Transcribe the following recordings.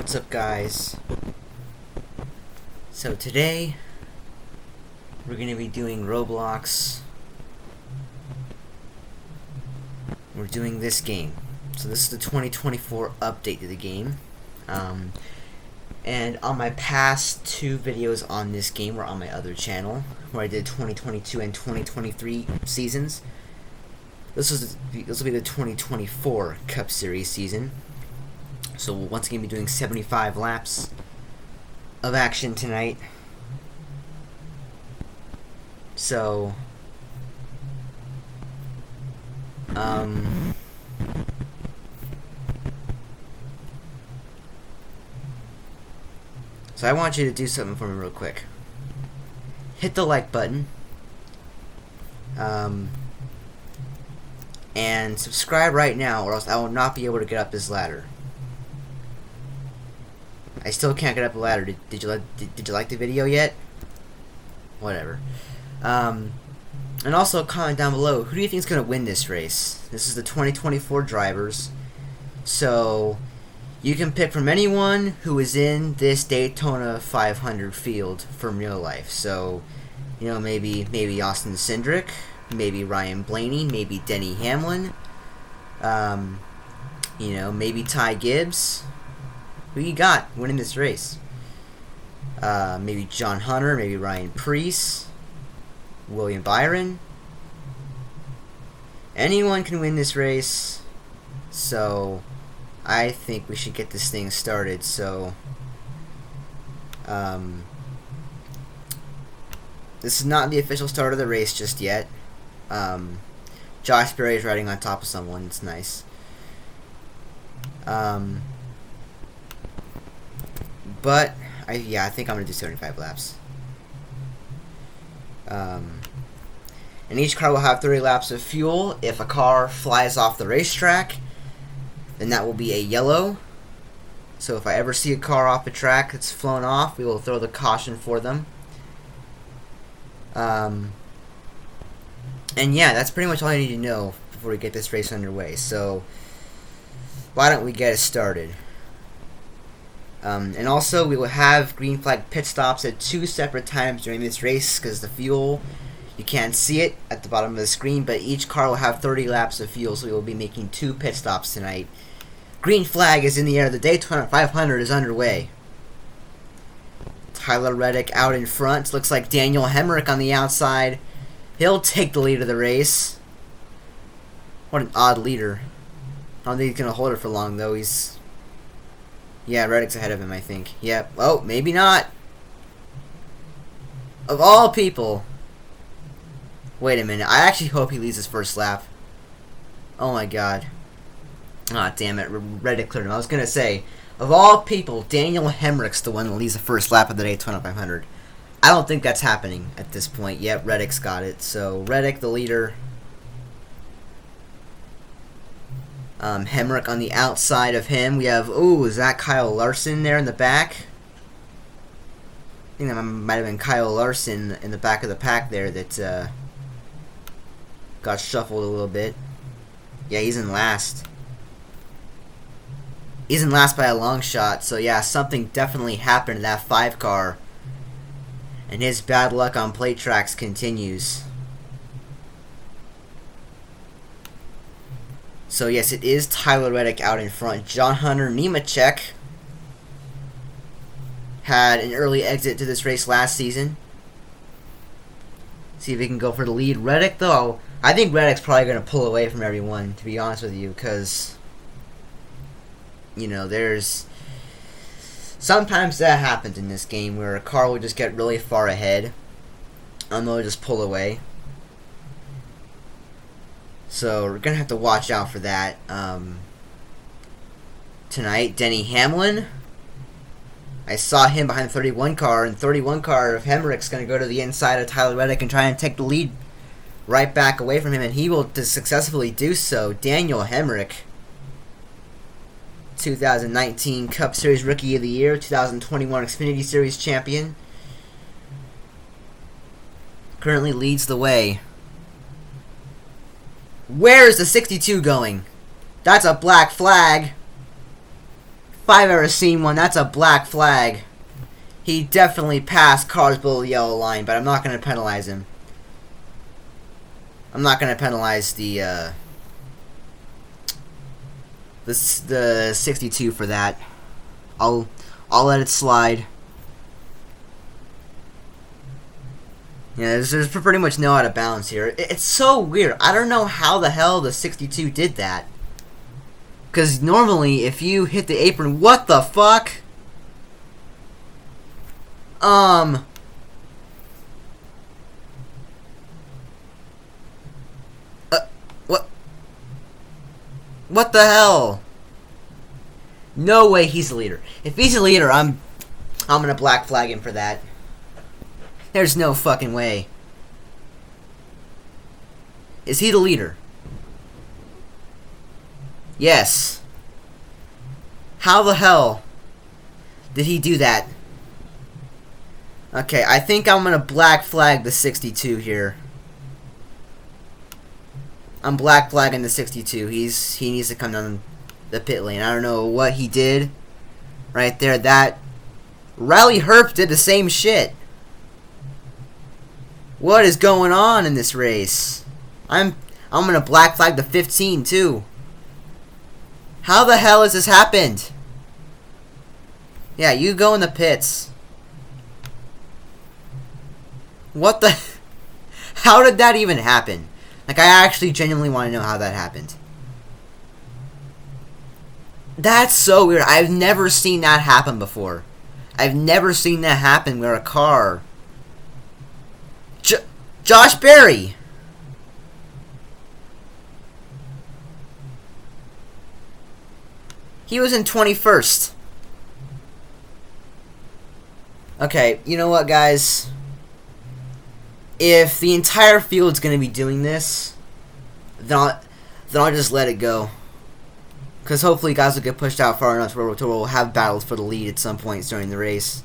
What's up, guys? So today we're going to be doing Roblox. We're doing this game. So this is the 2024 update to the game. And on my past two videos on this game were on my other channel, where I did 2022 and 2023 seasons. This will be the 2024 Cup Series season. So we'll once again be doing 75 laps of action tonight. So I want you to do something for me real quick. Hit the like button. And subscribe right now, or else I will not be able to get up this ladder. I still can't get up the ladder. Did you like the video yet? Whatever. And also comment down below, who do you think is going to win this race? This is the 2024 drivers. So you can pick from anyone who is in this Daytona 500 field from real life. So, you know, maybe Austin Cindric, maybe Ryan Blaney, maybe Denny Hamlin, you know, maybe Ty Gibbs. Who you got winning this race? Maybe John Hunter, maybe Ryan Preece, William Byron. Anyone can win this race, so I think we should get this thing started. So, this is not the official start of the race just yet. Josh Berry is riding on top of someone. It's nice. But I think I'm gonna do 75 laps. And each car will have 30 laps of fuel. If a car flies off the racetrack, then that will be a yellow. So if I ever see a car off the track that's flown off, we will throw the caution for them. And yeah, that's pretty much all I need to know before we get this race underway. So why don't we get it started? And also, we will have green flag pit stops at 2 separate times during this race, because the fuel, you can't see it at the bottom of the screen, but each car will have 30 laps of fuel, so we will be making 2 pit stops tonight. Green flag is in the air. The Daytona 500 is underway. Tyler Reddick out in front. Looks like Daniel Hemrick on the outside. He'll take the lead of the race. What an odd leader. I don't think he's going to hold it for long, though. Yeah, Reddick's ahead of him, I think. Yep. Oh, maybe not. Of all people. Wait a minute. I actually hope he leads his first lap. Oh my god. Ah, damn it. Reddick cleared him. I was going to say, of all people, Daniel Hemrick's the one that leads the first lap of the Daytona 500. I don't think that's happening at this point. Yep, Reddick's got it. So, Reddick, the leader. Hemrick on the outside of him. We have, is that Kyle Larson there in the back? I think that might have been Kyle Larson in the back of the pack there that got shuffled a little bit. Yeah, he's in last. He's in last by a long shot. So yeah, something definitely happened to that 5 car. And his bad luck on plate tracks continues. So yes, it is Tyler Reddick out in front. John Hunter Nemechek had an early exit to this race last season. See if he can go for the lead. Reddick, though, I think Reddick's probably going to pull away from everyone, to be honest with you, because, you know, there's sometimes that happens in this game where a car will just get really far ahead and they'll just pull away. So we're going to have to watch out for that. Tonight, Denny Hamlin. I saw him behind the 31 car, and 31 car of Hemrick's going to go to the inside of Tyler Reddick and try and take the lead right back away from him, and he will successfully do so. Daniel Hemrick, 2019 Cup Series Rookie of the Year, 2021 Xfinity Series Champion, currently leads the way. Where is the 62 going? That's a black flag. If I've ever seen one, that's a black flag. He definitely passed cars below the yellow line, but I'm not going to penalize him. I'm not going to penalize the 62 for that. I'll let it slide. Yeah, there's pretty much no out of bounds here. It's so weird. I don't know how the hell the 62 did that. Because normally, if you hit the apron, what the fuck? What the hell? No way he's the leader. If he's the leader, I'm gonna black flag him for that. There's no fucking way. Is he the leader? Yes. How the hell did he do that? Okay, I think I'm gonna black flag the 62 here. I'm black flagging the 62. He needs to come down the pit lane. I don't know what he did right there. That Riley Herp did the same shit. What is going on in this race? I'm gonna black flag the 15 too. How the hell has this happened? Yeah, you go in the pits. What the? How did that even happen? Like, I actually genuinely want to know how that happened. That's so weird. I've never seen that happen before. I've never seen that happen where a car... Josh Berry! He was in 21st. Okay, you know what, guys? If the entire field's going to be doing this, then I'll just let it go. Because hopefully guys will get pushed out far enough where we'll have battles for the lead at some points during the race.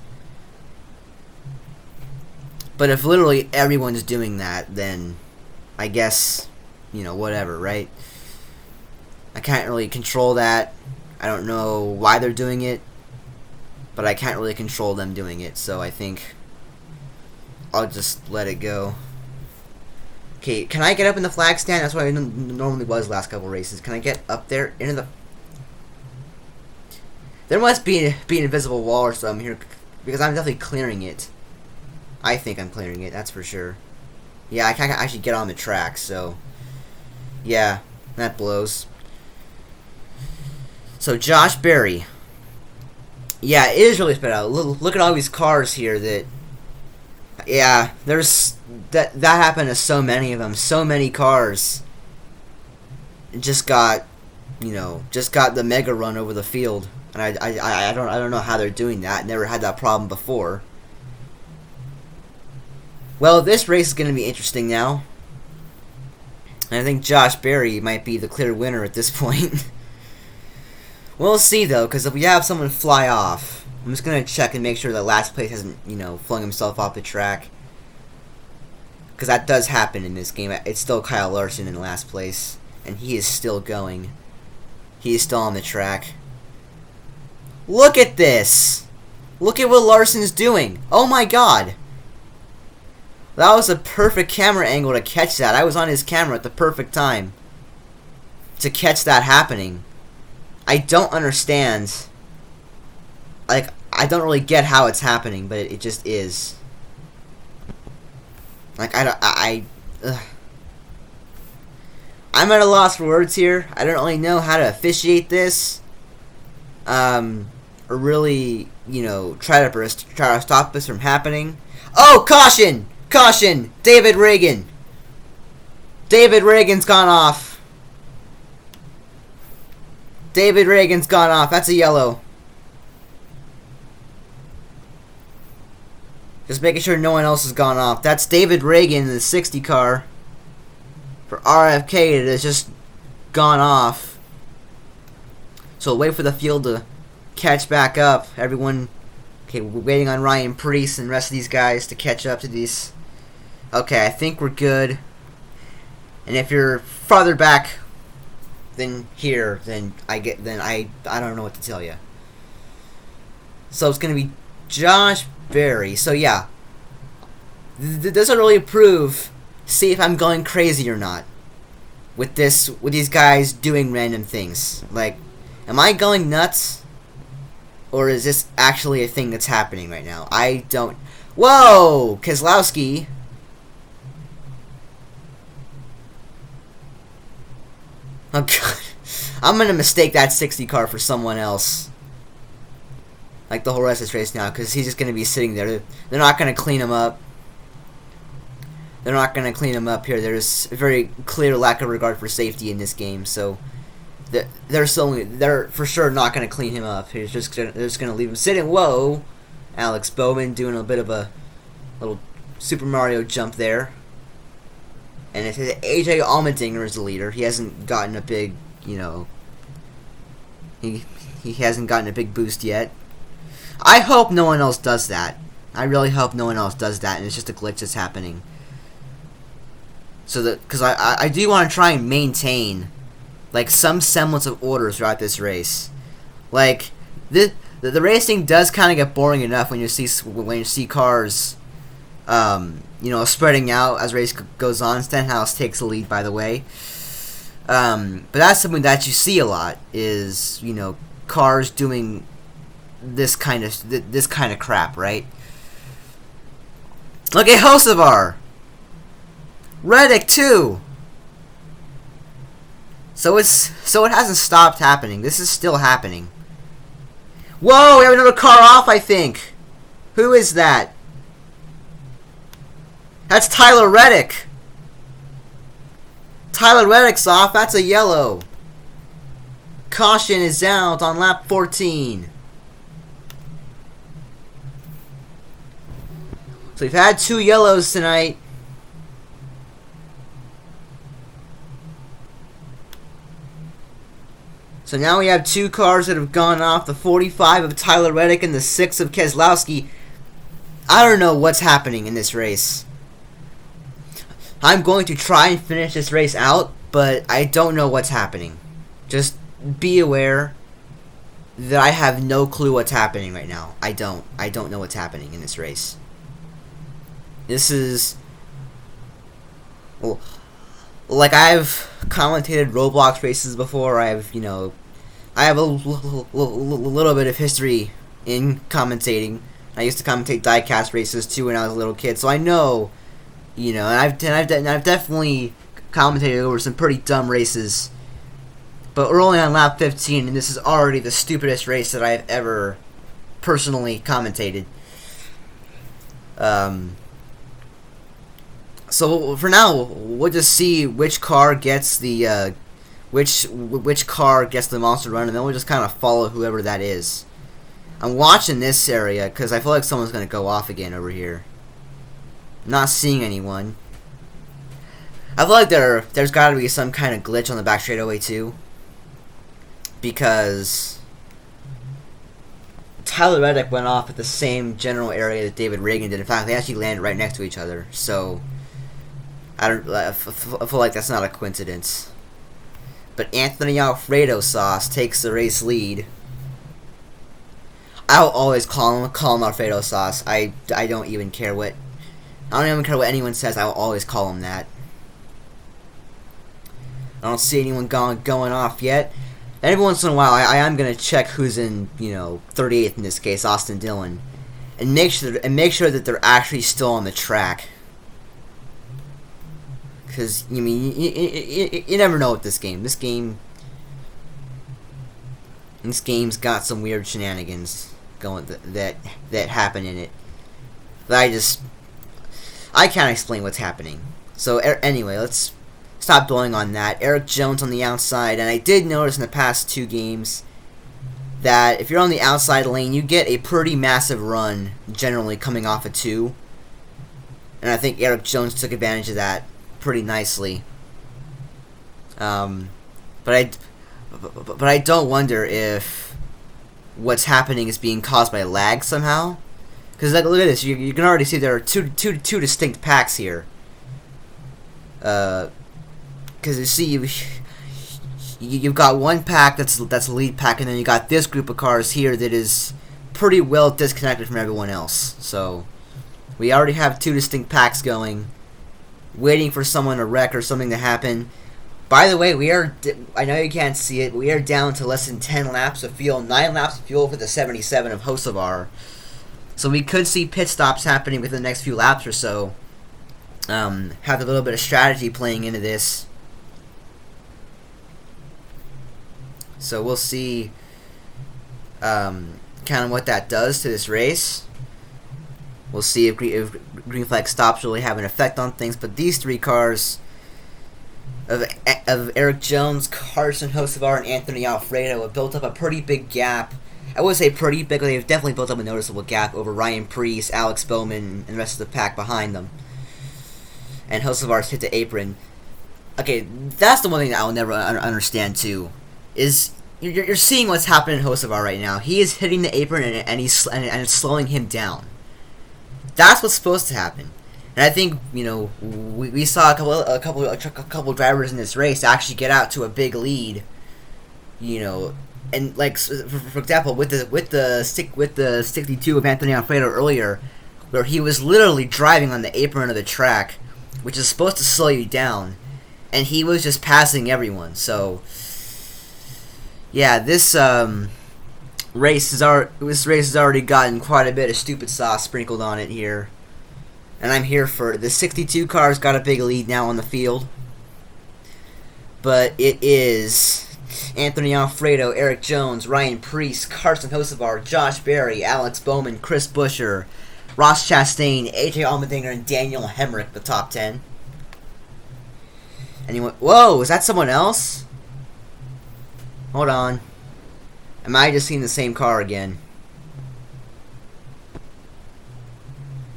But if literally everyone's doing that, then I guess, you know, whatever, right? I can't really control that. I don't know why they're doing it, but I can't really control them doing it, so I think I'll just let it go. Okay, can I get up in the flag stand? That's what I normally was last couple races. Can I get up there into the... There must be an invisible wall or something here, because I'm definitely clearing it. I think I'm clearing it, that's for sure. Yeah, I can't actually get on the track, so... Yeah, that blows. So, Josh Berry. Yeah, it is really spread out. Look at all these cars here that... Yeah, there's... That happened to so many of them. So many cars just got, you know, just got the mega run over the field. And I don't know how they're doing that. Never had that problem before. Well, this race is going to be interesting now. And I think Josh Berry might be the clear winner at this point. We'll see, though, because if we have someone fly off, I'm just going to check and make sure that last place hasn't, you know, flung himself off the track. Because that does happen in this game. It's still Kyle Larson in last place. And he is still going. He is still on the track. Look at this! Look at what Larson's doing! Oh my god! That was a perfect camera angle to catch that. I was on his camera at the perfect time to catch that happening. I don't understand. Like, I don't really get how it's happening, but it just is. Like, I'm at a loss for words here. I don't really know how to officiate this. Or really, you know, try to stop this from happening. Oh, caution! Caution! David Reagan! David Reagan's gone off. David Reagan's gone off. That's a yellow. Just making sure no one else has gone off. That's David Reagan in the 60 car for RFK that has just gone off. So we'll wait for the field to catch back up. Everyone, okay, we're waiting on Ryan Preece and the rest of these guys to catch up to these. Okay, I think we're good. And if you're farther back than here, then I don't know what to tell you. So it's going to be Josh Berry. So yeah, this doesn't really prove, see if I'm going crazy or not with these guys doing random things. Like, am I going nuts? Or is this actually a thing that's happening right now? I don't... Whoa! Keselowski. Oh, God. I'm going to mistake that 60 car for someone else. Like the whole rest of this race now, because he's just going to be sitting there. They're not going to clean him up. They're not going to clean him up here. There's a very clear lack of regard for safety in this game, so... They're for sure not going to clean him up. They're just going to leave him sitting. Whoa, Alex Bowman doing a bit of a little Super Mario jump there. And it's AJ Allmendinger is the leader. He hasn't gotten a big, you know, he hasn't gotten a big boost yet. I hope no one else does that. I really hope no one else does that, and it's just a glitch that's happening. So that, because I do want to try and maintain like some semblance of order throughout this race. Like the racing does kind of get boring enough when you see cars, you know, spreading out as race goes on. Stenhouse takes the lead, by the way. But that's something that you see a lot is, you know, cars doing this kind of crap, right? Look at Hocevar, Reddick too. So it hasn't stopped happening. This is still happening. Whoa, we have another car off, I think. Who is that? That's Tyler Reddick. Tyler Reddick's off. That's a yellow. Caution is out on lap 14. So we've had 2 yellows tonight. So now we have 2 cars that have gone off, the 45 of Tyler Reddick and the 6 of Keselowski. I don't know what's happening in this race. I'm going to try and finish this race out, but I don't know what's happening. Just be aware that I have no clue what's happening right now. I don't know what's happening in this race. This is... well, like, I've commentated Roblox races before. I have a little bit of history in commentating. I used to commentate diecast races too when I was a little kid, so I know, you know, and I've definitely commentated over some pretty dumb races. But we're only on lap 15, and this is already the stupidest race that I've ever personally commentated. So for now, we'll just see which car gets the which car gets the monster run, and then we'll just kind of follow whoever that is. I'm watching this area because I feel like someone's gonna go off again over here. Not seeing anyone. I feel like there's got to be some kind of glitch on the back straightaway too, because Tyler Reddick went off at the same general area that David Reagan did. In fact, they actually landed right next to each other. So I feel like that's not a coincidence. But Anthony Alfredo Sauce takes the race lead. I'll always call him Alfredo Sauce. I don't even care what anyone says. I will always call him that. I don't see anyone going off yet. And every once in a while, I am gonna check who's in, you know, 38th in this case, Austin Dillon, and make sure that they're actually still on the track. Because you never know with this game. This game's got some weird shenanigans going that happen in it. That I can't explain what's happening. So anyway, let's stop dwelling on that. Eric Jones on the outside, and I did notice in the past 2 games that if you're on the outside lane, you get a pretty massive run generally coming off a 2. And I think Eric Jones took advantage of that pretty nicely. But I don't wonder if what's happening is being caused by lag somehow. Because look at this, you can already see there are two distinct packs here. Because you see, you've got one pack that's the lead pack, and then you got this group of cars here that is pretty well disconnected from everyone else. So we already have 2 distinct packs going, waiting for someone to wreck or something to happen. By the way, I know you can't see it, but we are down to less than 10 laps of fuel, 9 laps of fuel for the 77 of Hocevar. So we could see pit stops happening within the next few laps or so. Have a little bit of strategy playing into this. So we'll see kind of what that does to this race. We'll see if green flag stops really have an effect on things. But these 3 cars of Eric Jones, Carson Hocevar, and Anthony Alfredo have built up a pretty big gap. I would say pretty big, but they've definitely built up a noticeable gap over Ryan Preece, Alex Bowman, and the rest of the pack behind them. And Hocevar's hit the apron. Okay, that's the one thing that I'll never understand too. Is you're seeing what's happening in Hocevar right now. He is hitting the apron and it's slowing him down. That's what's supposed to happen. And I think, you know, we saw a couple drivers in this race actually get out to a big lead. You know, and like for example, with the 62 of Anthony Alfredo earlier, where he was literally driving on the apron of the track, which is supposed to slow you down, and he was just passing everyone. So yeah, this race has already gotten quite a bit of stupid sauce sprinkled on it here. And I'm here for it. The 62 car's got a big lead now on the field. But it is Anthony Alfredo, Eric Jones, Ryan Preece, Carson Hocevar, Josh Berry, Alex Bowman, Chris Buescher, Ross Chastain, AJ Allmendinger, and Daniel Hemrick, the top 10. Anyone? Whoa, is that someone else? Hold on. Am I just seeing the same car again?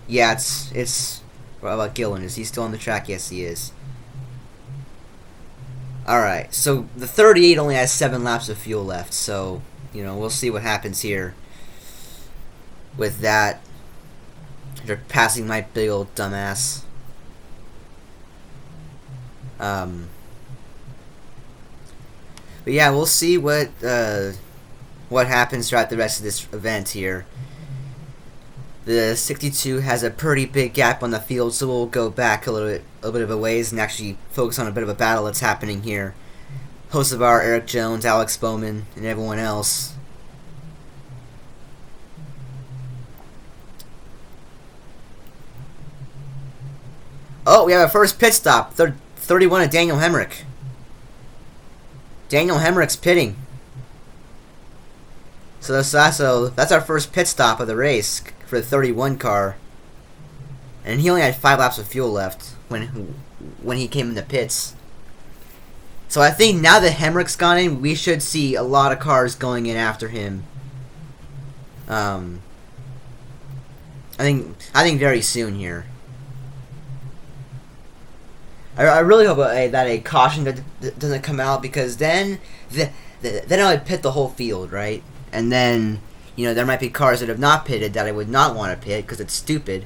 Yeah, it's. What about Gillen? Is he still on the track? Yes, he is. Alright, so the 38 only has 7 laps of fuel left, so, you know, we'll see what happens here with that. They're passing my big old dumbass. But yeah, we'll see what happens throughout the rest of this event here. The 62 has a pretty big gap on the field, so we'll go back a little bit of a ways and actually focus on a bit of a battle that's happening here. Hocevar, Eric Jones, Alex Bowman, and everyone else. Oh, we have a first pit stop. 31 of Daniel Hemrick. Daniel Hemrick's pitting. So that's our first pit stop of the race for the 31 car. And he only had 5 laps of fuel left when he came in the pits. So I think now that Hemrick's gone in, we should see a lot of cars going in after him. I think very soon here. I really hope that a caution doesn't come out, because then I would pit the whole field, right? And then, you know, there might be cars that have not pitted that I would not want to pit because it's stupid.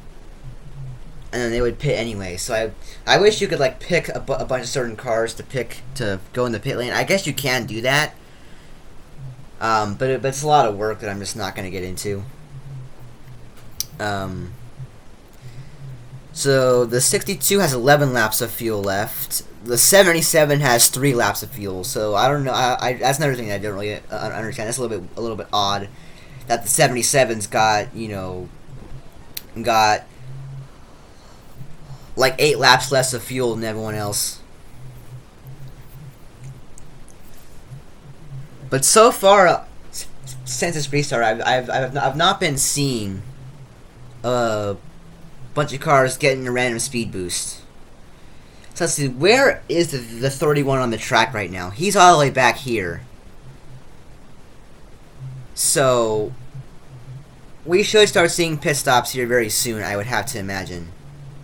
And then they would pit anyway. So I wish you could, like, pick a bunch of certain cars to go in the pit lane. I guess you can do that. But it's a lot of work that I'm just not going to get into. So the 62 has 11 laps of fuel left. The 77 has 3 laps of fuel. So I don't know. That's another thing that I don't really understand. That's a little bit odd that the 77's got like 8 laps less of fuel than everyone else. But so far, since this restart, I've not been seeing a bunch of cars getting a random speed boost. So let's see, where is the 31 on the track right now? He's all the way back here. So we should start seeing pit stops here very soon, I would have to imagine.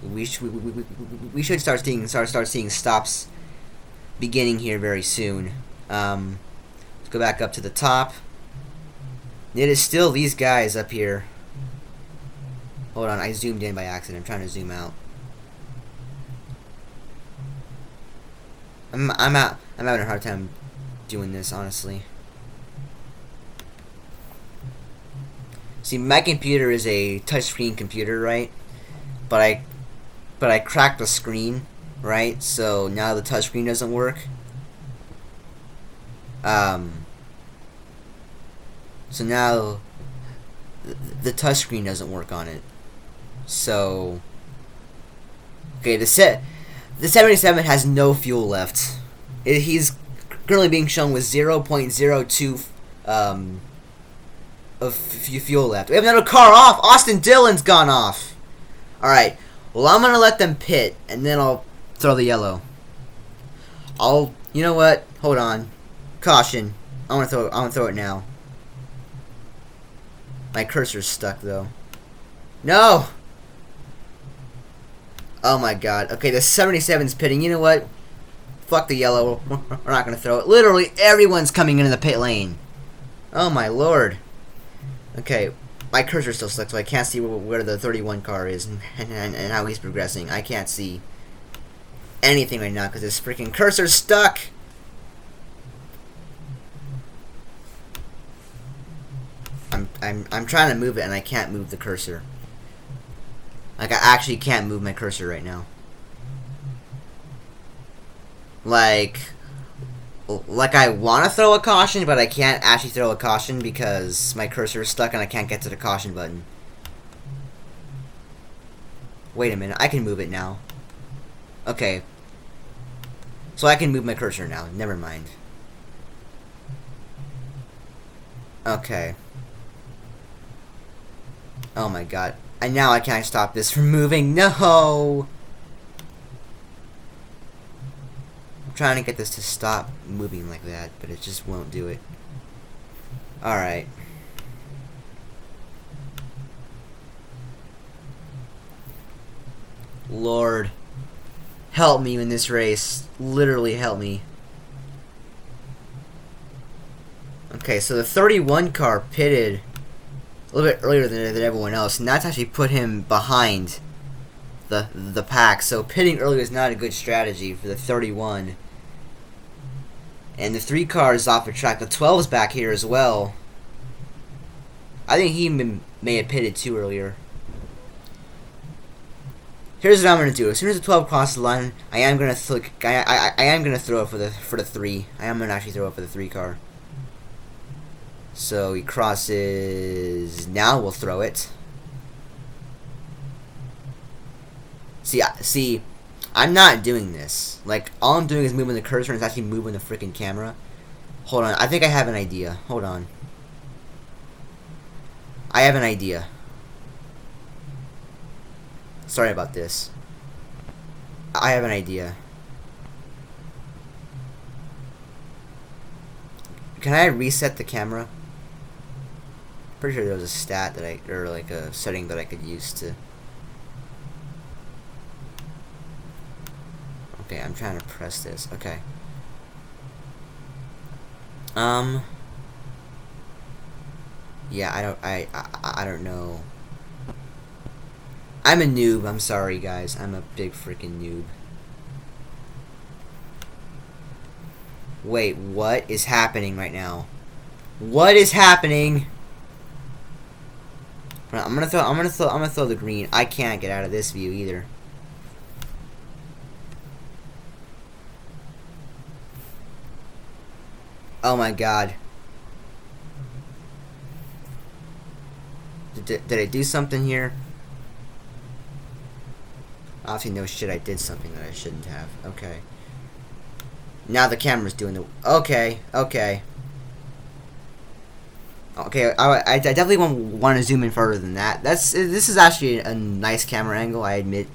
We should start seeing stops beginning here very soon. Let's go back up to the top. It is still these guys up here. Hold on, I zoomed in by accident. I'm trying to zoom out. I'm having a hard time doing this, honestly. See, my computer is a touchscreen computer, right? But I cracked the screen, right? So now the touchscreen doesn't work. So now the touchscreen doesn't work on it. So okay, the 77 has no fuel left. He's currently being shown with 0.02 of fuel left. We have another car off. Austin Dillon's gone off. All right. Well, I'm gonna let them pit, and then I'll throw the yellow. You know what? Hold on. Caution. I want to throw it now. My cursor's stuck though. No. Oh my god. Okay, the 77's pitting. You know what? Fuck the yellow. We're not gonna throw it. Literally everyone's coming into the pit lane. Oh my lord. Okay, my cursor's still stuck, so I can't see where the 31 car is and how he's progressing. I can't see anything right now because this freaking cursor's stuck. I'm trying to move it and I can't move the cursor. Like, I actually can't move my cursor right now. Like I want to throw a caution, but I can't actually throw a caution because my cursor is stuck and I can't get to the caution button. Wait a minute, I can move it now. Okay. So I can move my cursor now, never mind. Okay. Oh my god. And now I can't stop this from moving. No! I'm trying to get this to stop moving like that, but it just won't do it. Alright. Lord. Help me in this race. Literally help me. Okay, so the 31 car pitted a little bit earlier than everyone else, and that's actually put him behind the pack. So pitting early is not a good strategy for the 31. And the 3 car is off the track. The 12 is back here as well. I think he may have pitted too earlier. Here's what I'm gonna do. As soon as the 12 crosses the line, I am gonna throw it for the 3. I am gonna actually throw it for the 3 car. So he crosses. Now we'll throw it. See, I'm not doing this. Like, all I'm doing is moving the cursor, and it's actually moving the freaking camera. Hold on, I think I have an idea. Hold on. I have an idea. Sorry about this. I have an idea. Can I reset the camera? Pretty sure there was a stat that or like a setting that I could use to. Okay, I'm trying to press this. Okay. Yeah, I don't know. I'm a noob. I'm sorry, guys. I'm a big freaking noob. Wait, what is happening right now? What is happening? I'm gonna throw the green. I can't get out of this view either. Oh my god. Did I do something here? Obviously, no shit, I did something that I shouldn't have. Okay. Now the camera's doing the... Okay. Okay, I definitely want to zoom in further than that. This is actually a nice camera angle, I admit.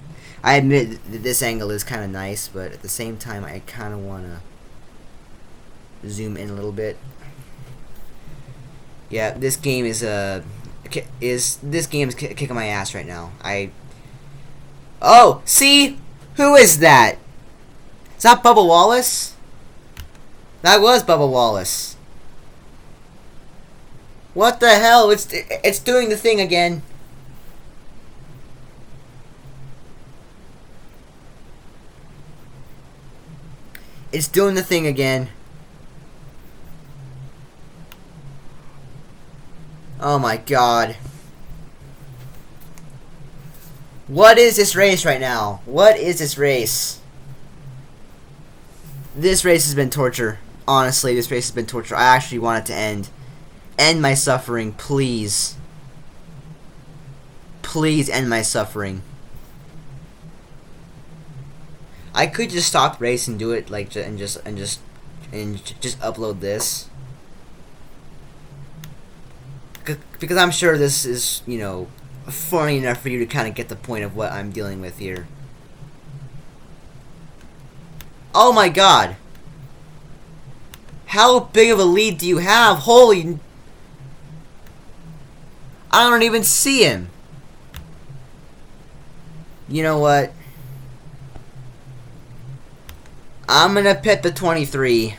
I admit that this angle is kind of nice, but at the same time, I kind of want to zoom in a little bit. Yeah, this game is kicking my ass right now. Oh, see? Who is that? Is that Bubba Wallace? That was Bubba Wallace. What the hell? It's doing the thing again. It's doing the thing again. Oh my god. What is this race right now? What is this race? This race has been torture. Honestly, this race has been torture. I actually want it to end. End my suffering, please. Please end my suffering. I could just stop the race and do it like and just upload this. Because I'm sure this is, you know, funny enough for you to kind of get the point of what I'm dealing with here. Oh my god! How big of a lead do you have? Holy... I don't even see him. You know what? I'm gonna pit the 23.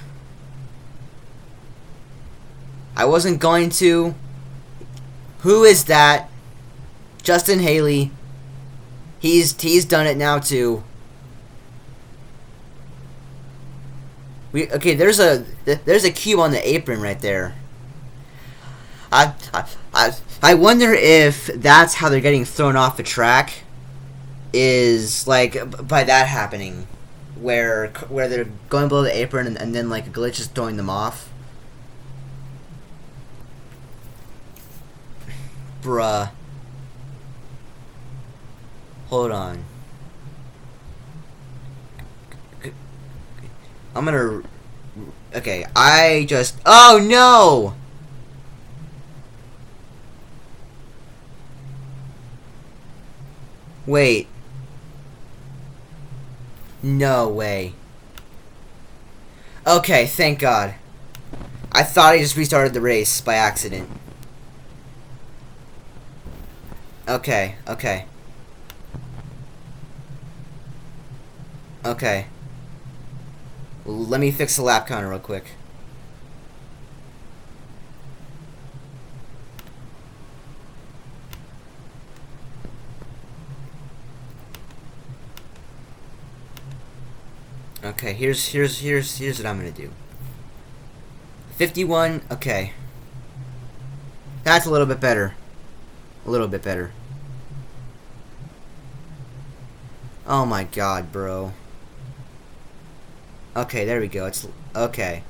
I wasn't going to. Who is that? Justin Haley. He's done it now too. Okay, there's a cue on the apron right there. I wonder if that's how they're getting thrown off the track. Is like by that happening, where they're going below the apron and then like a glitch is throwing them off. Bruh. Hold on. I'm gonna... Okay, I just... Oh, no! Wait. No way. Okay, thank God. I thought I just restarted the race by accident. Okay, okay. Okay. Let me fix the lap counter real quick. Okay, here's what I'm gonna do. 51, okay. That's a little bit better. A little bit better. Oh my god, bro. Okay, there we go. It's okay.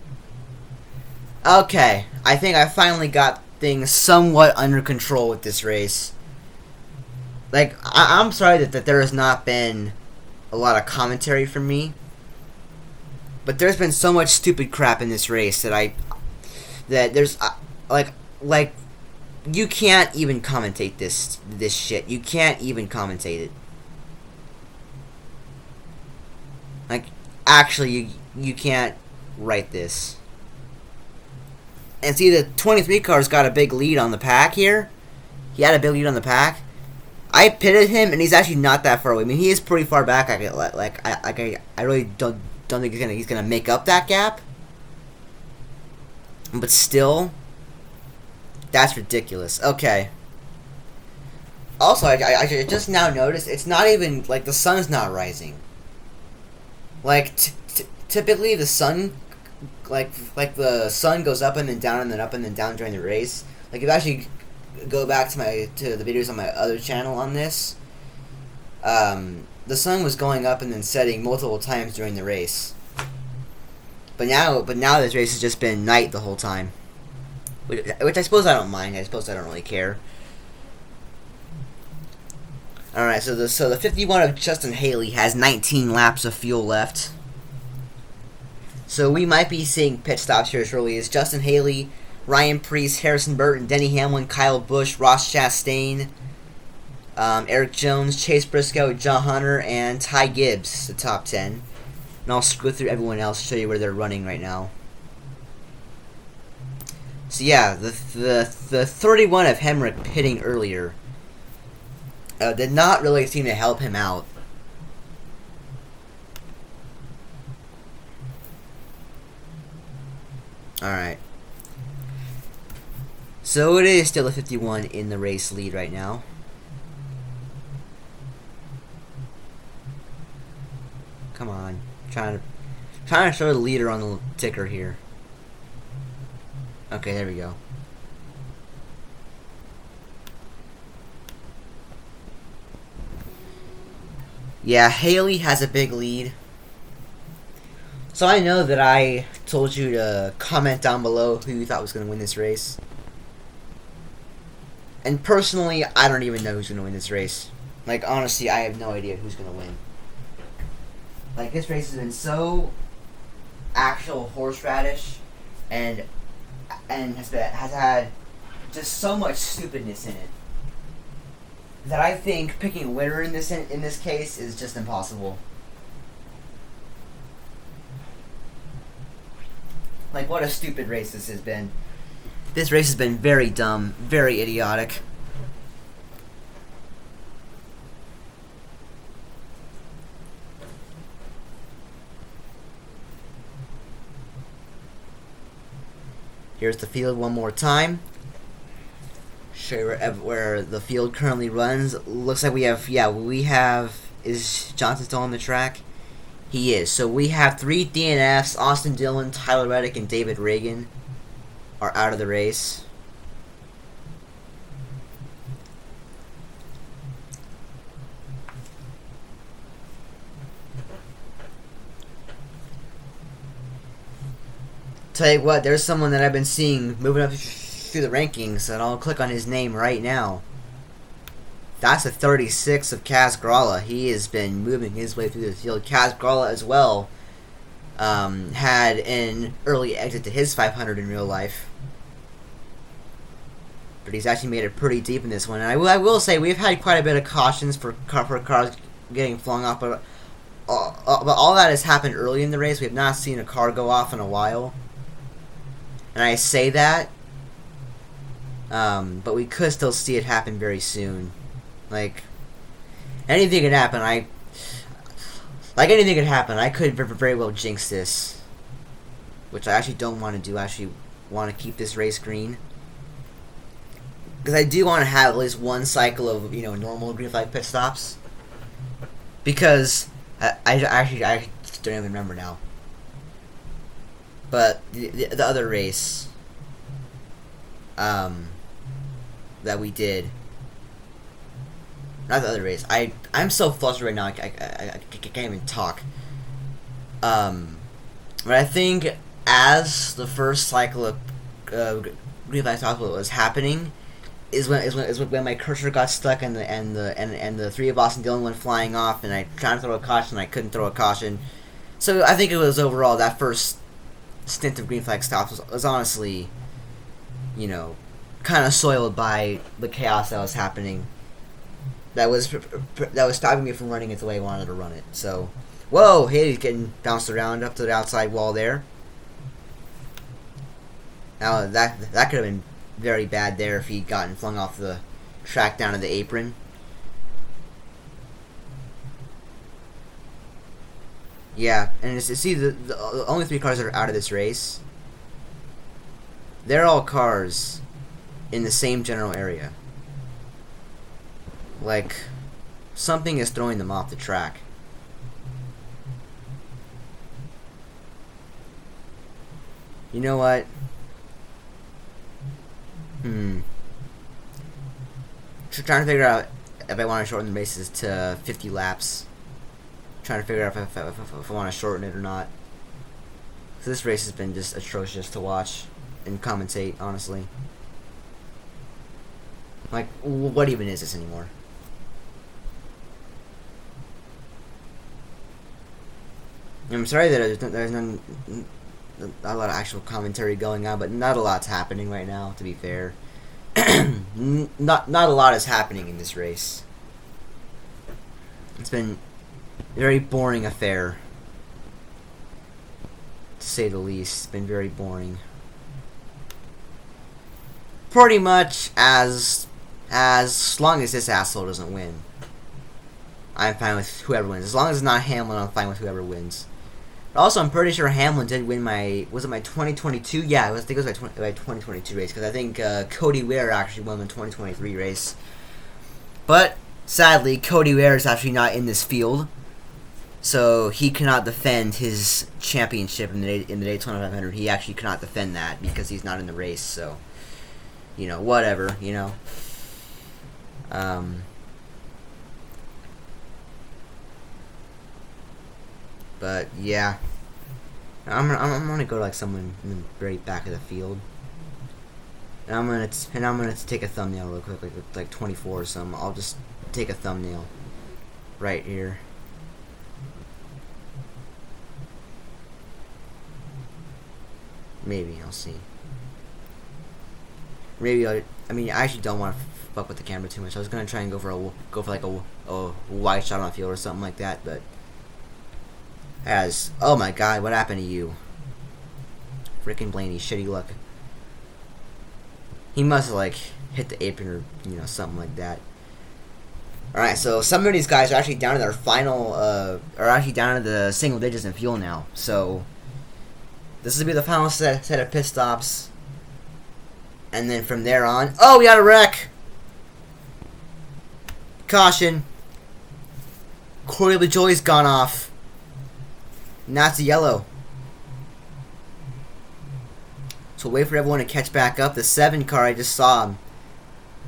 Okay, I think I finally got things somewhat under control with this race. Like, I'm sorry that there has not been a lot of commentary from me, but there's been so much stupid crap in this race that there's like you can't even commentate this shit. You can't even commentate it. Like, actually, you can't write this. And see, the 23 car's got a big lead on the pack here. He had a big lead on the pack. I pitted him, and he's actually not that far away. I mean, he is pretty far back. I really don't think he's gonna make up that gap. But still, that's ridiculous. Okay. Also, I just now noticed it's not even like the sun's not rising. Like typically the sun, like the sun goes up and then down and then up and then down during the race. Like if I actually go back to the videos on my other channel on this, the sun was going up and then setting multiple times during the race. But now this race has just been night the whole time, which I suppose I don't mind. I suppose I don't really care. Alright, so the 51 of Justin Haley has 19 laps of fuel left. So we might be seeing pit stops here as early as Justin Haley, Ryan Preece, Harrison Burton, Denny Hamlin, Kyle Busch, Ross Chastain, Eric Jones, Chase Briscoe, John Hunter, and Ty Gibbs, the top 10. And I'll go through everyone else to show you where they're running right now. So yeah, the 31 of Hemrick pitting earlier did not really seem to help him out. Alright. So it is still a 51 in the race lead right now. Come on. Trying to show the leader on the ticker here. Okay, there we go. Yeah, Haley has a big lead. So I know that I told you to comment down below who you thought was going to win this race. And personally, I don't even know who's going to win this race. Like, honestly, I have no idea who's going to win. Like, this race has been so actual horseradish and has had just so much stupidness in it that I think picking a winner in this case is just impossible. Like, what a stupid race this has been. This race has been very dumb, very idiotic. Here's the field one more time. Show you where the field currently runs. Looks like we have, is Johnson still on the track? He is. So we have 3 DNFs. Austin Dillon, Tyler Reddick, and David Reagan are out of the race. Tell you what, there's someone that I've been seeing moving up through the rankings, and I'll click on his name right now. That's a 36 of Kaz Gralla. He has been moving his way through the field. Kaz Gralla as well had an early exit to his 500 in real life. But he's actually made it pretty deep in this one. And I will say, we've had quite a bit of cautions for cars getting flung off, but all that has happened early in the race. We have not seen a car go off in a while. And I say that, but we could still see it happen very soon. Like, anything could happen. Anything could happen. I could very well jinx this, which I actually don't want to do. I actually want to keep this race green, because I do want to have at least one cycle of, normal green flag pit stops. Because I don't even remember now. But the other race that we did. Not the other race. I'm so flustered right now. I can't even talk. But I think as the first cycle of green flag stops was happening, is when my cursor got stuck and the 3 of Austin Dillon went flying off, and I tried to throw a caution, and I couldn't throw a caution. So I think it was overall that first stint of green flag stops was honestly, kind of soiled by the chaos that was happening. That was stopping me from running it the way I wanted to run it. So, whoa, Haley's getting bounced around up to the outside wall there. Now that could have been very bad there if he'd gotten flung off the track down to the apron. Yeah, and see the only 3 cars that are out of this race, they're all cars in the same general area. Like, something is throwing them off the track. You know what? Trying to figure out if I want to shorten the races to 50 laps. Trying to figure out if I want to shorten it or not. So this race has been just atrocious to watch and commentate, honestly. Like, what even is this anymore? I'm sorry that there's not a lot of actual commentary going on, but not a lot's happening right now, to be fair. Not a lot is happening in this race. It's been a very boring affair, to say the least. It's been very boring. Pretty much as long as this asshole doesn't win, I'm fine with whoever wins. As long as it's not Hamlin, I'm fine with whoever wins. Also, I'm pretty sure Hamlin did win was it my 2022? Yeah, I think it was my 2022 race, because I think Cody Ware actually won the 2023 race. But, sadly, Cody Ware is actually not in this field, so he cannot defend his championship in the Daytona 500. He actually cannot defend that, because he's not in the race, so, whatever, But yeah, I'm gonna go to like someone in the very back of the field, and I'm gonna take a thumbnail real quick, like 24 or something. I'll just take a thumbnail right here. Maybe I'll see. Maybe I mean I actually don't want to fuck with the camera too much. I was gonna try and go for like a wide shot on the field or something like that, but oh my god, what happened to you? Frickin' Blaney, shitty luck. He must have like hit the apron or something like that. All right, so some of these guys are actually down to their final, are actually down to the single digits in fuel now. So this will be the final set of pit stops. And then from there on... Oh, we got a wreck! Caution. Corey LaJoy's gone off. And that's a yellow. So wait for everyone to catch back up. The 7 car, I just saw him.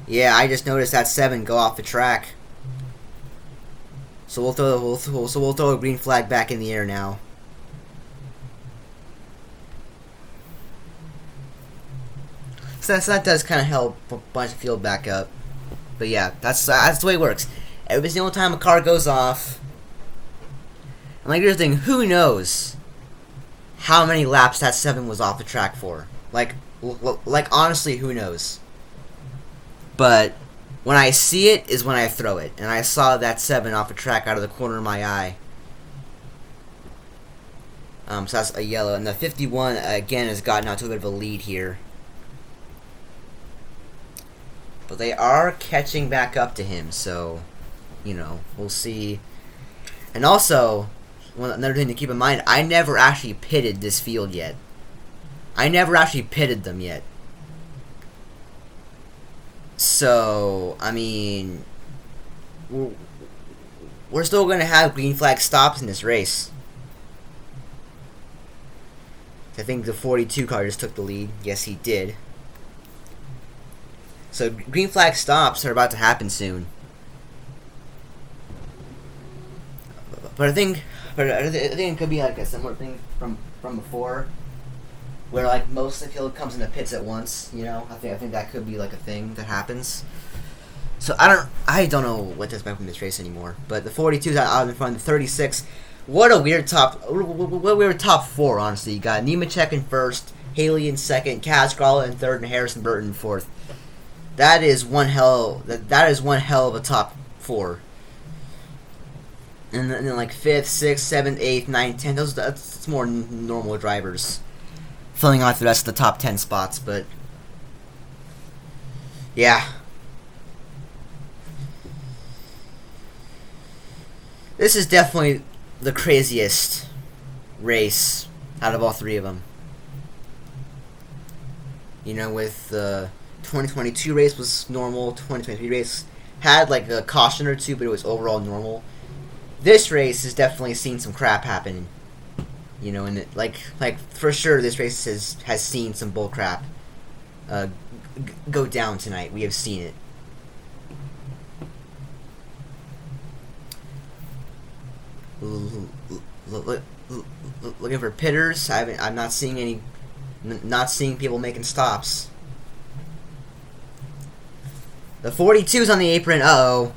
Yeah, I just noticed that 7 go off the track. So we'll throw a green flag back in the air now. So that does kind of help a bunch of field back up. But yeah, that's the way it works. Every single time a car goes off, and like here's the thing, who knows how many laps that 7 was off the track for? Like honestly, who knows? But when I see it is when I throw it, and I saw that 7 off the track out of the corner of my eye. So that's a yellow, and the 51 again has gotten out to a bit of a lead here. But they are catching back up to him, so, we'll see. And also, another thing to keep in mind, I never actually pitted this field yet. I never actually pitted them yet. So, I mean, we're still going to have green flag stops in this race. I think the 42 car just took the lead. Yes, he did. So green flag stops are about to happen soon. But I think it could be like a similar thing from before, where like most of the field comes into pits at once. I think that could be like a thing that happens. So I don't know what to expect from this race anymore. But the 42's out in front. The 36, what a weird top 4. Honestly, you got Nemechek in first, Haley in second, Kaz Gralla in third, and Harrison Burton in fourth. That is one hell of a top 4. And then like 5th, 6th, 7th, 8th, 9th, 10th. That's more normal drivers filling out the rest of the top 10 spots. But yeah, this is definitely the craziest race out of all 3 of them. With the 2022 race was normal. 2023 race had like a caution or 2, but it was overall normal. This race has definitely seen some crap happen. And like for sure, this race has seen some bull crap go down tonight. We have seen it. Looking for pitters. I'm not seeing any. Not seeing people making stops. The 42's on the apron. Uh-oh.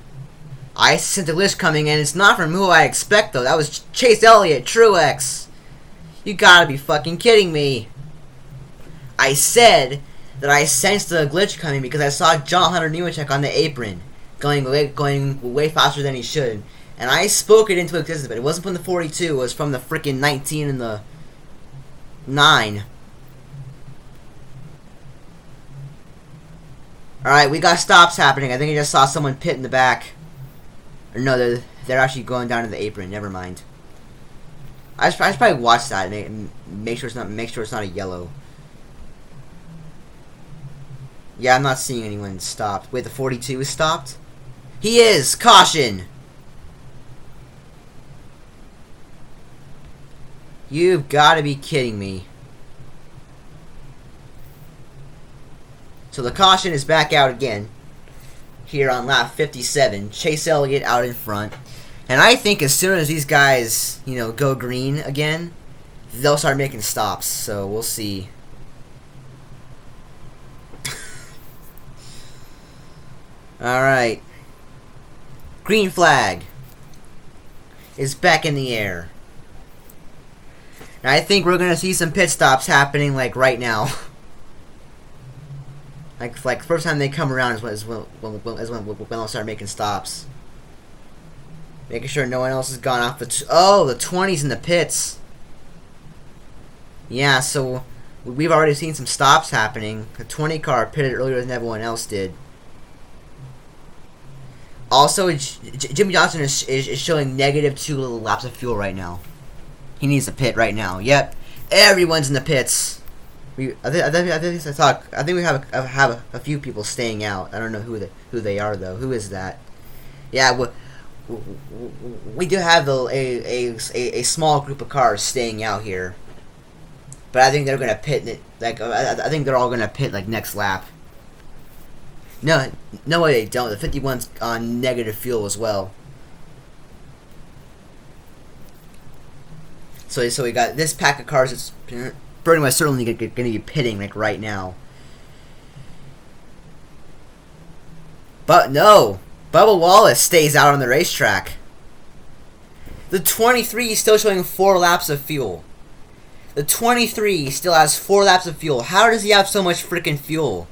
I sent the list coming in. It's not from who I expect, though. That was Chase Elliott, Truex. You gotta be fucking kidding me. I said that I sensed the glitch coming because I saw John Hunter Nemechek on the apron going way faster than he should. And I spoke it into existence, but it wasn't from the 42. It was from the freaking 19 and the 9. Alright, we got stops happening. I think I just saw someone pit in the back. Or no, they're actually going down to the apron. Never mind. I should probably watch that and make sure it's not a yellow. Yeah, I'm not seeing anyone stopped. Wait, the 42 is stopped? He is! Caution! You've got to be kidding me. So the caution is back out again. Here on lap 57. Chase Elliott out in front. And I think as soon as these guys, you know, go green again, they'll start making stops. So we'll see. All right. Green flag is back in the air. And I think we're gonna see some pit stops happening like right now. like first time they come around is when they'll start making stops. Making sure no one else has gone off the... the 20's in the pits. Yeah, so we've already seen some stops happening. The 20 car pitted earlier than everyone else did. Also, Jimmy Johnson is showing -2 laps of fuel right now. He needs to pit right now. Yep, everyone's in the pits. I think we have a few people staying out. I don't know who they are though. Who is that? Yeah, we do have a small group of cars staying out here, but I think they're gonna pit. I think they're all gonna pit like next lap. No way they don't. The 51's on negative fuel as well. So we got this pack of cars that's pretty much certainly going to be pitting like right now. But no, Bubba Wallace stays out on the racetrack. The 23 is still showing 4 laps of fuel. The 23 still has 4 laps of fuel. How does he have so much freaking fuel?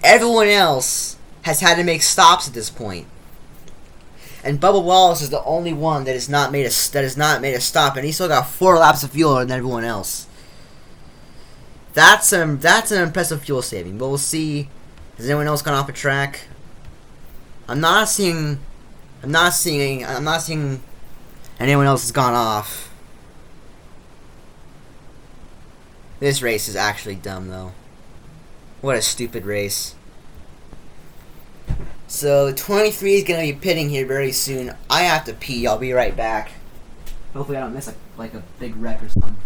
Everyone else has had to make stops at this point. And Bubba Wallace is the only one that has not made a stop, and he still got 4 laps of fuel than everyone else. That's an impressive fuel saving. But we'll see. Has anyone else gone off a track? I'm not seeing anyone else has gone off. This race is actually dumb though. What a stupid race. So 23 is gonna be pitting here very soon. I have to pee. I'll be right back. Hopefully I don't miss like a big wreck or something.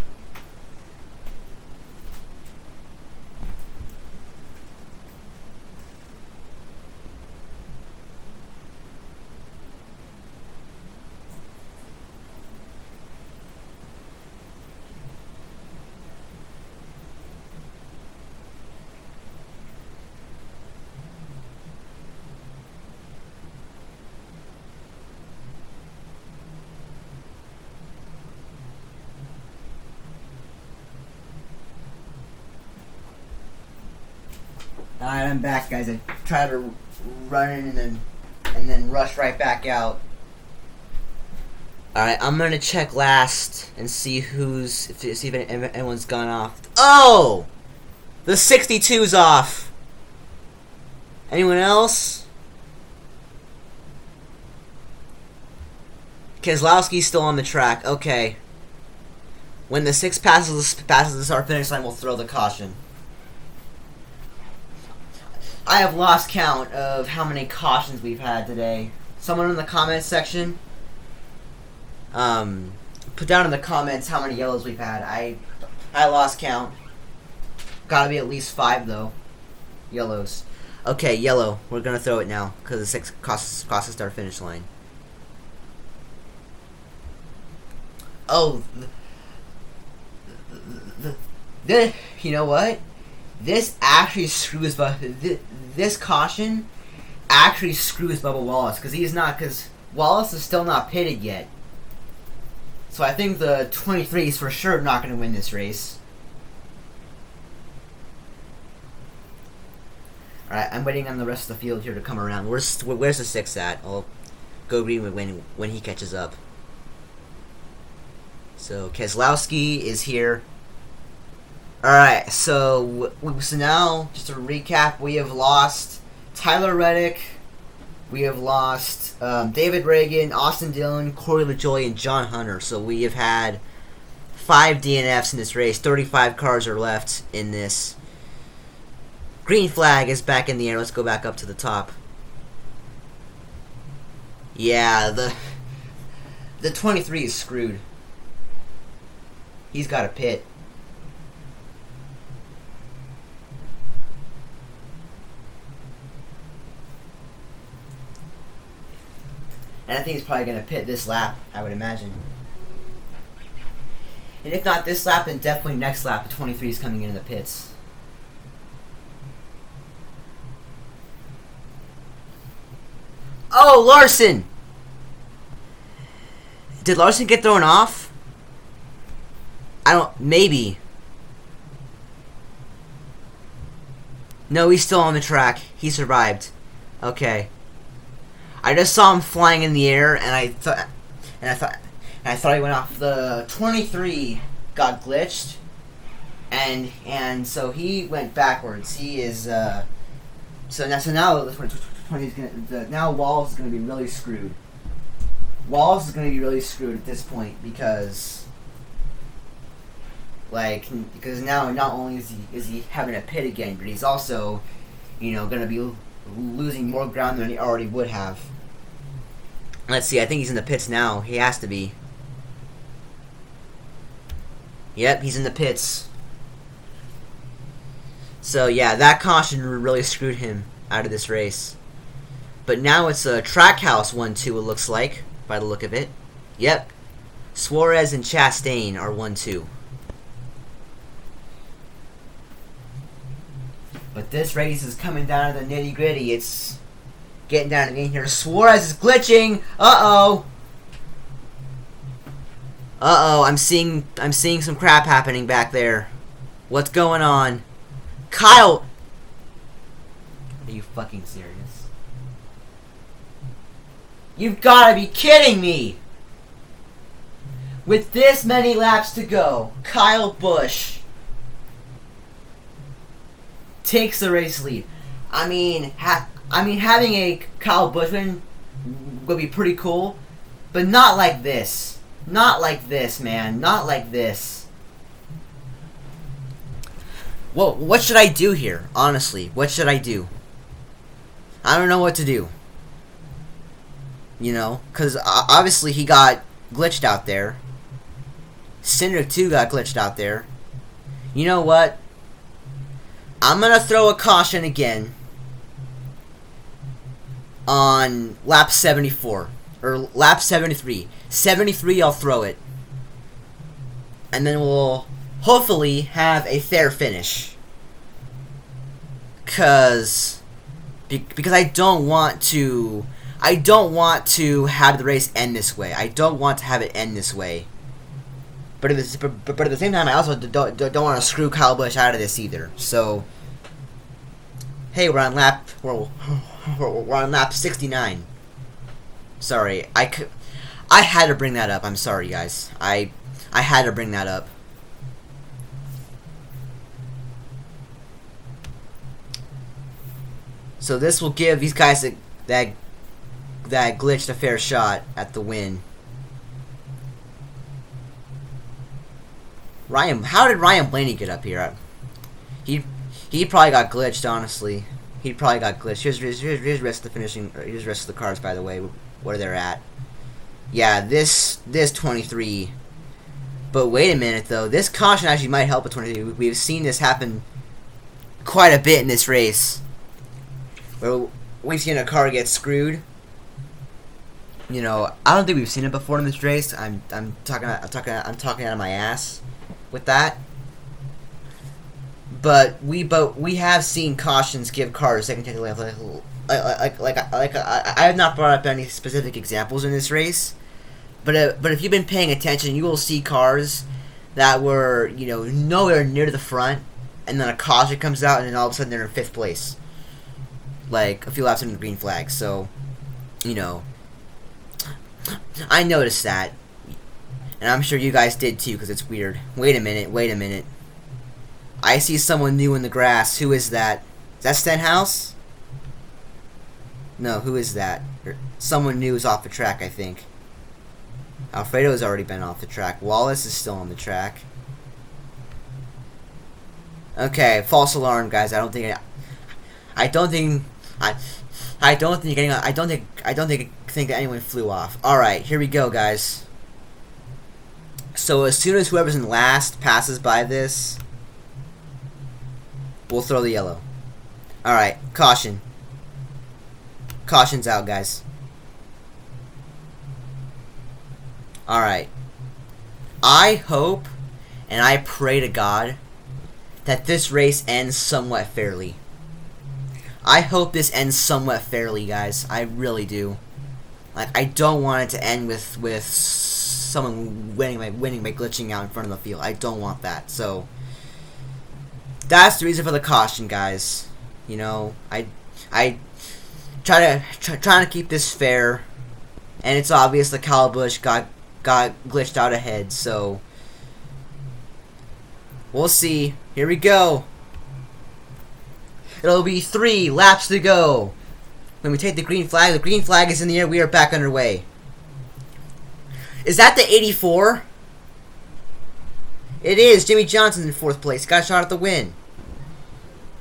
Alright, I'm back, guys. I tried to run in and then rush right back out. Alright, I'm gonna check last and see if anyone's gone off. Oh! The 62's off! Anyone else? Keselowski's still on the track. Okay. When the 6 passes the start finish line, we'll throw the caution. I have lost count of how many cautions we've had today. Someone in the comments section, put down in the comments how many yellows we've had. I lost count. Gotta be at least 5 though. Yellows. Okay, yellow. We're gonna throw it now because the 6 costs the start finish line. Oh, you know what? This actually screws this caution actually screws Bubba Wallace because Wallace is still not pitted yet. So I think the 23 is for sure not going to win this race. Alright, I'm waiting on the rest of the field here to come around. Where's the 6 at? I'll go green when he catches up. So Keselowski is here. Alright, so now, just to recap, we have lost Tyler Reddick, we have lost David Reagan, Austin Dillon, Corey LaJoie, and John Hunter. So we have had 5 DNFs in this race. 35 cars are left in this. Green flag is back in the air. Let's go back up to the top. Yeah, the 23 is screwed. He's got a pit. And I think he's probably going to pit this lap, I would imagine. And if not this lap, then definitely next lap, the 23 is coming into the pits. Oh, Larson! Did Larson get thrown off? Maybe. No, he's still on the track. He survived. Okay. I just saw him flying in the air, and I thought he went off. The 23 got glitched, and so he went backwards. He is so now the 20 is gonna now Walls is gonna be really screwed. Walls is gonna be really screwed at this point because now not only is he having a pit again, but he's also gonna be losing more ground than he already would have. Let's see, I think he's in the pits now. He has to be. Yep, he's in the pits. So yeah, that caution really screwed him out of this race. But now it's a Trackhouse 1-2, it looks like, by the look of it. Yep. Suarez and Chastain are 1-2. But this race is coming down to the nitty-gritty. It's getting down to the end here. Suarez is glitching. Uh-oh. Uh-oh, I'm seeing some crap happening back there. What's going on? Kyle! Are you fucking serious? You've gotta be kidding me! With this many laps to go, Kyle Busch takes the race lead. I mean, having a Kyle Busch win would be pretty cool, but not like this. Not like this, man. Not like this. Well, what should I do here? Honestly, what should I do? I don't know what to do. Because obviously he got glitched out there. Cindric too got glitched out there. You know what? I'm going to throw a caution again on lap 74. Or lap 73. 73, I'll throw it. And then we'll hopefully have a fair finish. Because I don't want to have the race end this way. I don't want to have it end this way. But at the same time, I also don't want to screw Kyle Busch out of this either. So, hey, we're on lap 69. Sorry, I had to bring that up. I'm sorry, guys. I had to bring that up. So this will give these guys that glitched a fair shot at the win. How did Ryan Blaney get up here? He probably got glitched, honestly. He probably got glitched. Here's the rest of the finishing. Here's the rest of the cars, by the way, where they're at. Yeah, this 23. But wait a minute, though. This caution actually might help with 23. We've seen this happen quite a bit in this race, where we've seen a car get screwed. I don't think we've seen it before in this race. I'm talking out of my ass with that. But we have seen cautions give cars second chance at life. I have not brought up any specific examples in this race, but if you've been paying attention, you will see cars that were nowhere near the front, and then a caution comes out, and then all of a sudden they're in 5th place, like a few laps into the green flag. So, I noticed that, and I'm sure you guys did too, because it's weird. Wait a minute. I see someone new in the grass. Who is that? Is that Stenhouse? No, who is that? Someone new is off the track, I think. Alfredo's already been off the track. Wallace is still on the track. Okay, false alarm, guys. I don't think that anyone flew off. All right, here we go, guys. So as soon as whoever's in last passes by this, we'll throw the yellow. All right, caution. Caution's out, guys. Alright. I hope and I pray to God that this race ends somewhat fairly. I hope this ends somewhat fairly, guys. I really do. Like, I don't want it to end with someone winning by glitching out in front of the field. I don't want that. So that's the reason for the caution, guys. You know, I trying to keep this fair, and it's obvious that Kyle Busch got glitched out ahead. So we'll see. Here we go. It'll be 3 laps to go. When we take the green flag is in the air. We are back underway. Is that the 84? It is. Jimmy Johnson in 4th place. Got a shot at the win.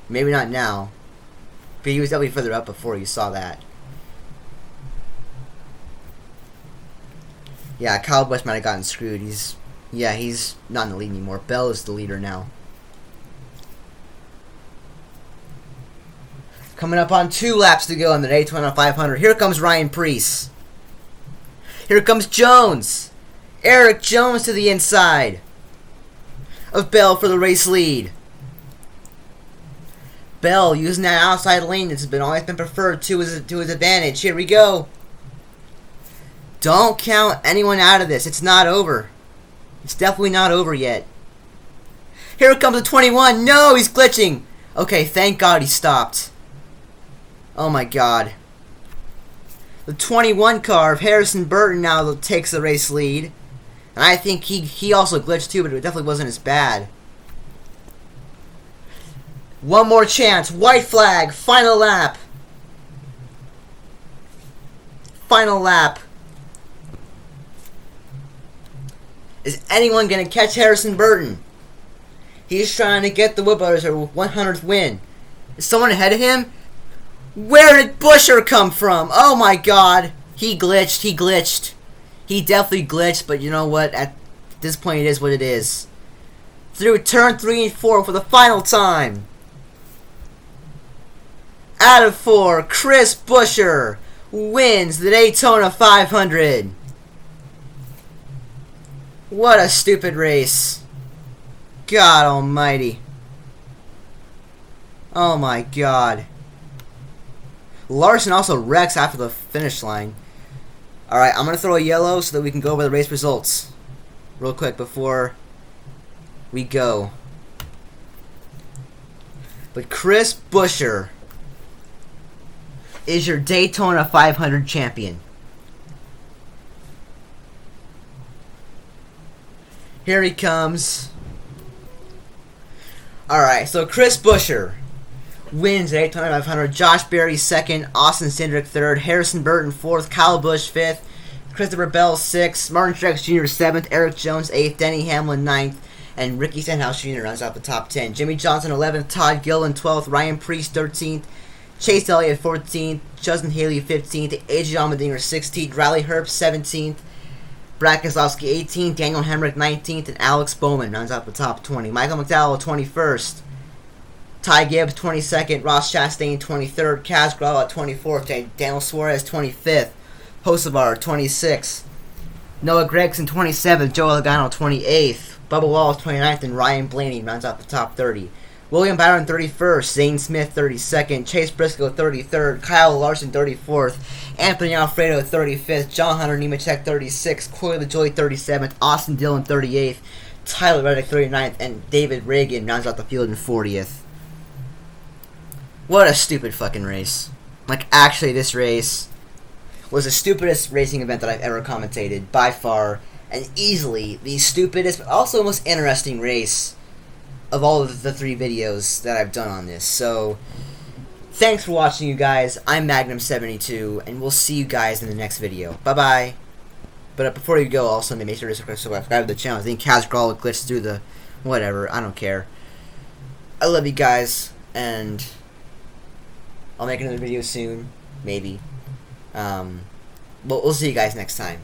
Maybe not now. But he was definitely further up before you saw that. Yeah, Kyle Busch might have gotten screwed. He's not in the lead anymore. Bell is the leader now. Coming up on 2 laps to go in the Daytona 500. Here comes Ryan Preece. Here comes Jones. Eric Jones to the inside of Bell for the race lead. Bell using that outside lane that's always been preferred to his advantage. Here we go. Don't count anyone out of this. It's not over. It's definitely not over yet. Here comes the 21. No, he's glitching. Okay, thank God he stopped. Oh my God. The 21 car of Harrison Burton now takes the race lead. And I think he also glitched too, but it definitely wasn't as bad. One more chance. White flag. Final lap. Final lap. Is anyone going to catch Harrison Burton? He's trying to get the Wood Brothers their 100th win. Is someone ahead of him? Where did Buescher come from? Oh my God. He glitched. He glitched. He definitely glitched, but you know what? At this point, it is what it is. Through turn 3 and 4 for the final time. Out of 4, Chris Buescher wins the Daytona 500. What a stupid race. God almighty. Oh my God. Larson also wrecks after the finish line. Alright, I'm going to throw a yellow so that we can go over the race results real quick before we go. But Chris Buescher is your Daytona 500 champion. Here he comes. Alright, so Chris Buescher wins the Daytona 500. Josh Berry 2nd, Austin Cindric 3rd, Harrison Burton 4th, Kyle Busch 5th, Christopher Bell 6th, Martin Truex Jr. 7th, Eric Jones 8th, Denny Hamlin 9th, and Ricky Stenhouse Jr. rounds out the top 10. Jimmy Johnson 11th, Todd Gilliland 12th, Ryan Preece 13th, Chase Elliott 14th, Justin Haley 15th, AJ Allmendinger 16th, Riley Herbst 17th, Brad Keselowski 18th, Daniel Hemrick 19th, and Alex Bowman rounds out the top 20. Michael McDowell 21st, Ty Gibbs 22nd, Ross Chastain 23rd, Kaz Grala at 24th, Daniel Suarez 25th, Hocevar 26th, Noah Gragson 27th, Joe Logano 28th, Bubba Wallace 29th, and Ryan Blaney rounds out the top 30. William Byron 31st, Zane Smith 32nd, Chase Briscoe 33rd, Kyle Larson 34th, Anthony Alfredo 35th, John Hunter Nemechek 36th, Corey LaJoie 37th, Austin Dillon 38th, Tyler Reddick 39th, and David Reagan rounds out the field in 40th. What a stupid fucking race. Like, actually, this race was the stupidest racing event that I've ever commentated, by far, and easily the stupidest, but also most interesting race of all of the 3 videos that I've done on this. So, thanks for watching, you guys. I'm Magnum72, and we'll see you guys in the next video. Bye-bye. But before you go, also, make sure to subscribe to the channel. I think Kaz Grala glitched through the whatever. I don't care. I love you guys, and I'll make another video soon, maybe. But we'll see you guys next time.